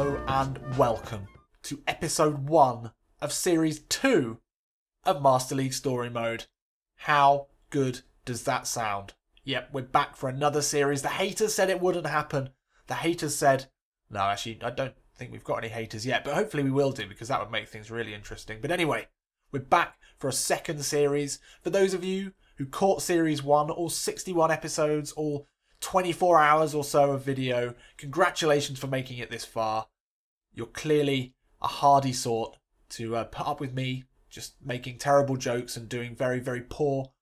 Hello and welcome to episode 1 of series 2 of Master League Story Mode. How good does that sound? Yep, we're back for another series. The haters said it wouldn't happen. The haters said, no, actually, I don't think we've got any haters yet, but hopefully we will do because that would make things really interesting. But anyway, we're back for a second series. For those of you who caught series 1, all 61 episodes, all 24 hours or so of video, congratulations for making it this far. You're clearly a hardy sort to put up with me just making terrible jokes and doing very, very poor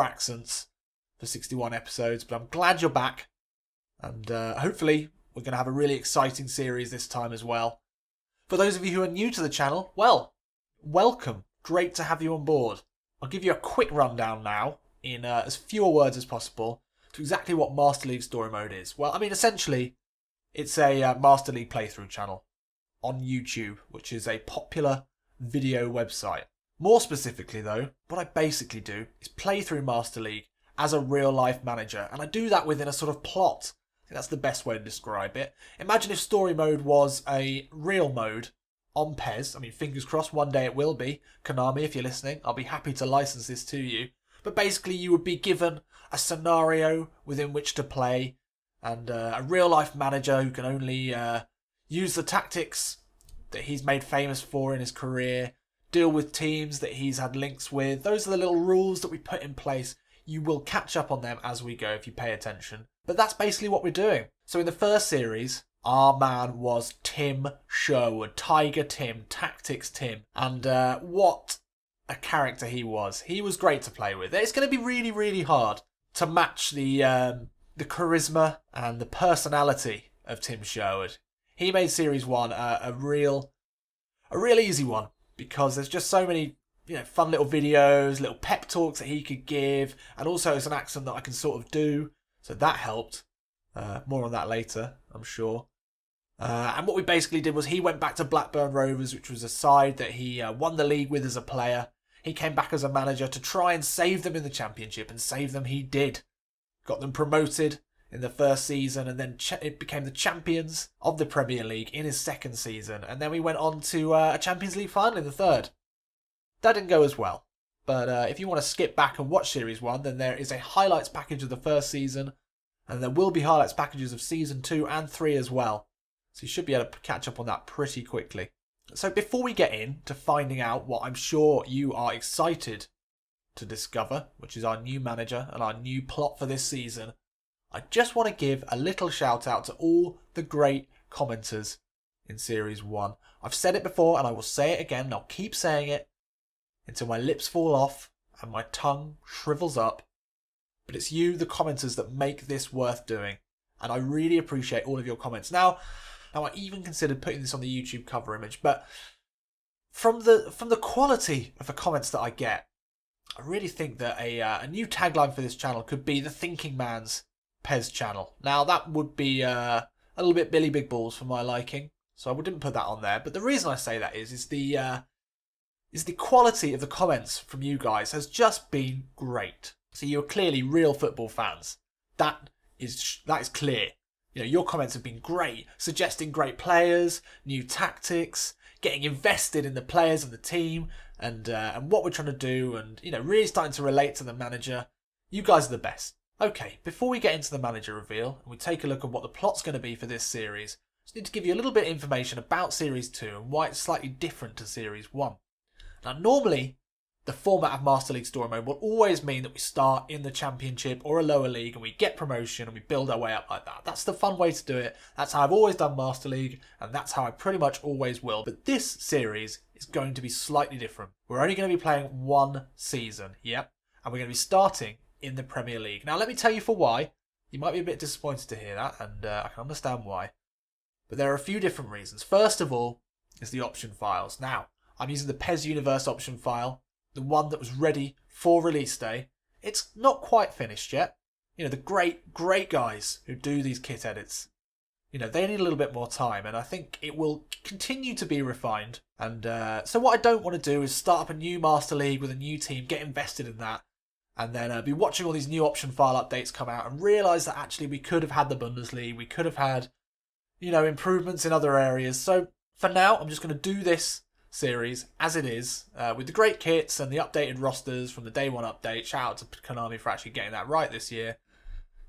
accents for 61 episodes. But I'm glad you're back. And hopefully we're going to have a really exciting series this time as well. For those of you who are new to the channel, well, welcome. Great to have you on board. I'll give you a quick rundown now in as fewer words as possible to exactly what Master League Story Mode is. Well, I mean, essentially, it's a Master League playthrough channel on YouTube, which is a popular video website. More specifically, though, what I basically do is play through Master League as a real-life manager, and I do that within a sort of plot. I think that's the best way to describe it. Imagine if Story Mode was a real mode on PES. I mean, fingers crossed, one day it will be. Konami, if you're listening, I'll be happy to license this to you. But basically, you would be given a scenario within which to play, and a real-life manager who can only use the tactics that he's made famous for in his career, deal with teams that he's had links with. Those are the little rules that we put in place. You will catch up on them as we go if you pay attention. But that's basically what we're doing. So in the first series, our man was Tim Sherwood, Tiger Tim, Tactics Tim, and what a character he was. He was great to play with. It's going to be really, really hard to match the charisma and the personality of Tim Sherwood. He made Series 1 a real easy one because there's just so many fun little videos, little pep talks that he could give, and also it's an accent that I can sort of do, so that helped. More on that later, I'm sure. And what we basically did was he went back to Blackburn Rovers, which was a side that he won the league with as a player. He came back as a manager to try and save them in the Championship, and save them he did. Got them promoted in the first season, and then it became the champions of the Premier League in his second season. And then we went on to a Champions League final in the third. That didn't go as well. But if you want to skip back and watch Series 1, then there is a highlights package of the first season, and there will be highlights packages of Season 2 and 3 as well. So you should be able to catch up on that pretty quickly. So before we get into finding out what I'm sure you are excited to discover, which is our new manager and our new plot for this season, I just want to give a little shout out to all the great commenters in Series 1. I've said it before and I will say it again, and I'll keep saying it until my lips fall off and my tongue shrivels up. But it's you, the commenters, that make this worth doing. And I really appreciate all of your comments. Now I even considered putting this on the YouTube cover image, but from the quality of the comments that I get, I really think that a new tagline for this channel could be the Thinking Man's PES channel. Now that would be a little bit Billy Big Balls for my liking, so I wouldn't put that on there. But the reason I say that is the quality of the comments from you guys has just been great. So you're clearly real football fans. That is clear. Your comments have been great, suggesting great players, new tactics, getting invested in the players and the team, and what we're trying to do, and really starting to relate to the manager. You guys are the best. Okay, before we get into the manager reveal and we take a look at what the plot's going to be for this series, I just need to give you a little bit of information about Series 2 and why it's slightly different to Series 1. Now, normally, the format of Master League Story Mode will always mean that we start in the Championship or a lower league and we get promotion and we build our way up like that. That's the fun way to do it. That's how I've always done Master League, and that's how I pretty much always will. But this series is going to be slightly different. We're only going to be playing one season, yep, and we're going to be starting in the Premier League. Now, let me tell you for why. You might be a bit disappointed to hear that, and I can understand why. But there are a few different reasons. First of all is the option files. Now, I'm using the PES Universe option file, the one that was ready for release day. It's not quite finished yet. The great guys who do these kit edits, they need a little bit more time, and I think it will continue to be refined. And so what I don't want to do is start up a new Master League with a new team, get invested in that, and then be watching all these new option file updates come out and realise that actually we could have had the Bundesliga, we could have had improvements in other areas. So for now, I'm just going to do this series as it is, with the great kits and the updated rosters from the day one update. Shout out to Konami for actually getting that right this year.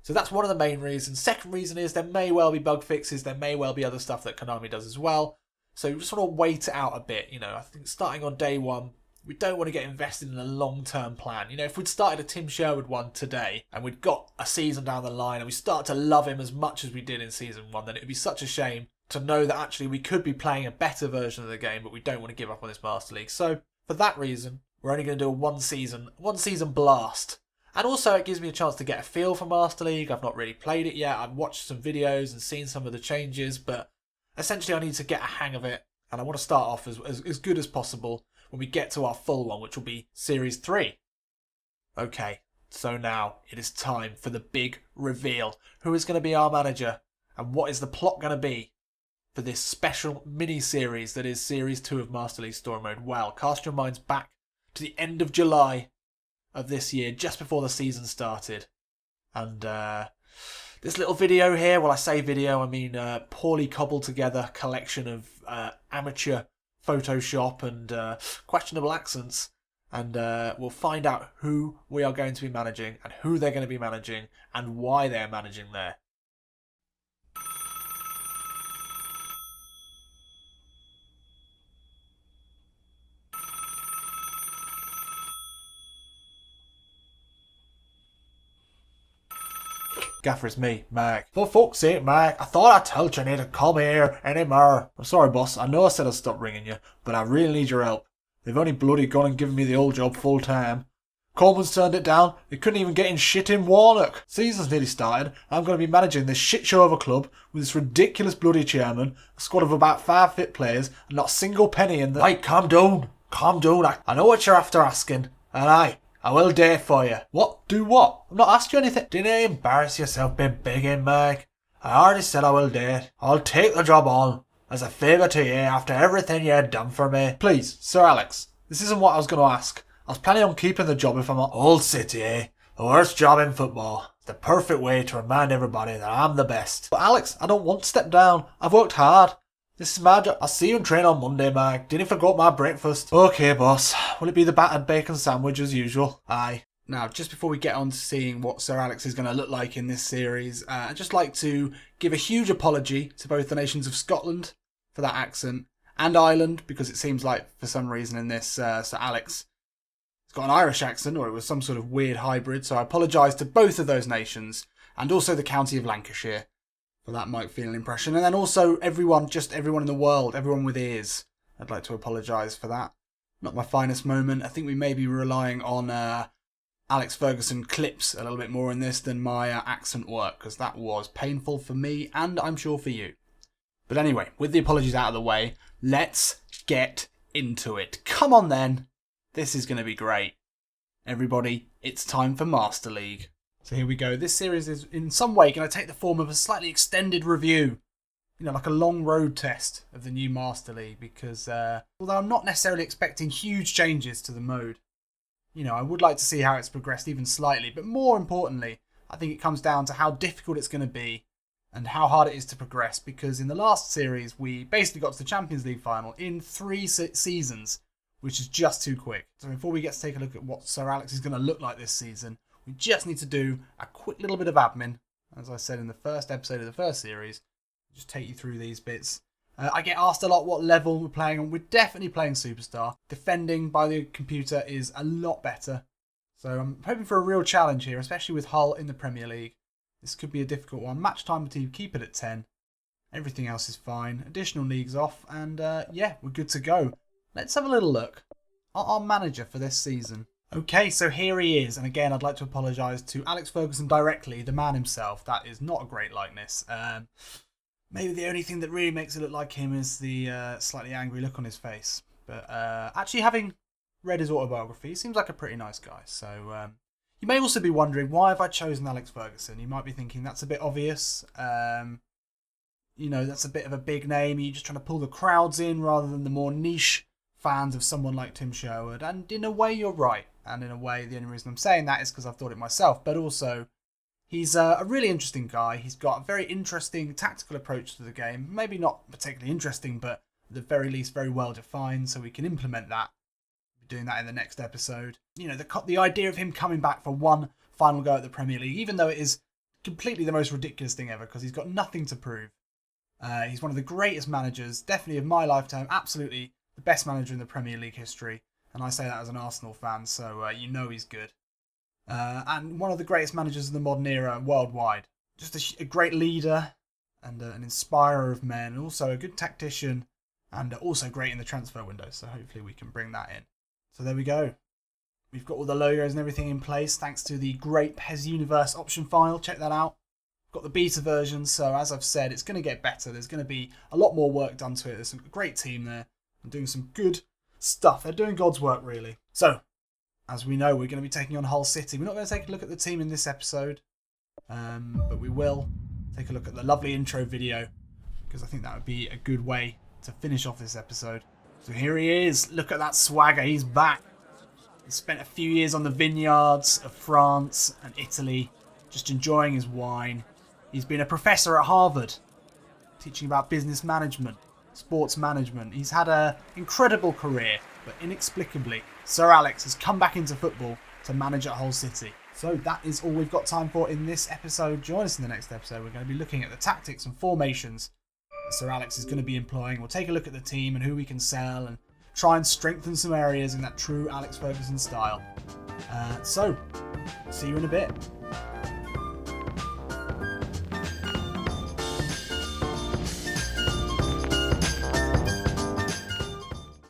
So that's one of the main reasons. Second reason is there may well be bug fixes. There may well be other stuff that Konami does as well. So we just want to wait it out a bit. I think starting on day one, we don't want to get invested in a long-term plan. If we'd started a Tim Sherwood one today and we'd got a season down the line and we start to love him as much as we did in season one, then it would be such a shame to know that actually we could be playing a better version of the game, but we don't want to give up on this Master League. So for that reason, we're only going to do a one season blast. And also it gives me a chance to get a feel for Master League. I've not really played it yet. I've watched some videos and seen some of the changes, but essentially I need to get a hang of it. And I want to start off as good as possible when we get to our full one, which will be Series 3. Okay, so now it is time for the big reveal. Who is going to be our manager? And what is the plot going to be for this special mini-series that is Series 2 of Master League Story Mode? Well, cast your minds back to the end of July of this year, just before the season started. And this little video here, well, I say video, I mean poorly cobbled together collection of amateur Photoshop and questionable accents. And we'll find out who we are going to be managing and who they're going to be managing and why they're managing there. Gaffer, it's me, Mark. For fuck's sake, Mark, I thought I told you to come here anymore. I'm sorry, boss. I know I said I'd stop ringing you, but I really need your help. They've only bloody gone and given me the old job full time. Coleman's turned it down. They couldn't even get in shit in Warnock. Season's nearly started. I'm going to be managing this shit show of a club with this ridiculous bloody chairman, a squad of about 5 fit players, and not a single penny in the... Hey, calm down. Calm down. I know what you're after asking, and I will dare for you. What? Do what? I've not asked you anything. Didn't embarrass yourself being begging, Mike. I already said I will dare. I'll take the job on as a favour to you after everything you had done for me. Please, Sir Alex, this isn't what I was going to ask. I was planning on keeping the job if I'm not... Old City, eh? The worst job in football. It's the perfect way to remind everybody that I'm the best. But Alex, I don't want to step down. I've worked hard. This is my job. I'll see you in train on Monday, Mike. Didn't forget my breakfast. Okay, boss. Will it be the battered bacon sandwich as usual? Aye. Now, just before we get on to seeing what Sir Alex is going to look like in this series, I'd just like to give a huge apology to both the nations of Scotland for that accent and Ireland, because it seems like for some reason in this, Sir Alex has got an Irish accent, or it was some sort of weird hybrid, so I apologise to both of those nations, and also the county of Lancashire. Well, that might feel an impression. And then also everyone in the world, everyone with ears. I'd like to apologise for that. Not my finest moment. I think we may be relying on Alex Ferguson clips a little bit more in this than my accent work, because that was painful for me and I'm sure for you. But anyway, with the apologies out of the way, let's get into it. Come on then. This is going to be great. Everybody, it's time for Master League. So here we go. This series is in some way going to take the form of a slightly extended review. Like a long road test of the new Master League, because although I'm not necessarily expecting huge changes to the mode, I would like to see how it's progressed even slightly. But more importantly, I think it comes down to how difficult it's going to be and how hard it is to progress, because in the last series, we basically got to the Champions League final in 3 seasons, which is just too quick. So before we get to take a look at what Sir Alex is going to look like this season, we just need to do a quick little bit of admin. As I said in the first episode of the first series, just take you through these bits. I get asked a lot what level we're playing on. We're definitely playing Superstar. Defending by the computer is a lot better. So I'm hoping for a real challenge here, especially with Hull in the Premier League. This could be a difficult one. Match time team, keep it at 10. Everything else is fine. Additional leagues off, and yeah, we're good to go. Let's have a little look at our manager for this season. Okay, so here he is, and again, I'd like to apologise to Alex Ferguson directly, the man himself. That is not a great likeness. Maybe the only thing that really makes it look like him is the slightly angry look on his face. But actually, having read his autobiography, he seems like a pretty nice guy. So you may also be wondering, why have I chosen Alex Ferguson? You might be thinking that's a bit obvious. That's a bit of a big name. You're just trying to pull the crowds in rather than the more niche fans of someone like Tim Sherwood. And in a way, you're right. And in a way, the only reason I'm saying that is because I've thought it myself. But also, He's a really interesting guy. He's got a very interesting tactical approach to the game. Maybe not particularly interesting, but at the very least very well defined, so we can implement that. We'll be doing that in the next episode. You know, the idea of him coming back for one final go at the Premier League, even though it is completely the most ridiculous thing ever, because he's got nothing to prove. He's one of the greatest managers, definitely of my lifetime, absolutely the best manager in the Premier League history. And I say that as an Arsenal fan, so you know he's good. And one of the greatest managers of the modern era worldwide. Just a great leader and an inspirer of men, and also a good tactician, and also great in the transfer window. So hopefully we can bring that in. So there we go. We've got all the logos and everything in place thanks to the great PES Universe option file. Check that out. Got the beta version, so as I've said, it's going to get better. There's going to be a lot more work done to it. There's a great team there and doing some good stuff. They're doing God's work, really. So, as we know, we're going to be taking on Hull City. We're not going to take a look at the team in this episode, but we will take a look at the lovely intro video, because I think that would be a good way to finish off this episode. So here he is. Look at that swagger. He's back. He spent a few years on the vineyards of France and Italy, just enjoying his wine. He's been a professor at Harvard, teaching about business management, sports management. He's had an incredible career, but inexplicably, Sir Alex has come back into football to manage at Hull City. So that is all we've got time for in this episode. Join us in the next episode. We're going to be looking at the tactics and formations that Sir Alex is going to be employing. We'll take a look at the team and who we can sell and try and strengthen some areas in that true Alex Ferguson style. So, see you in a bit.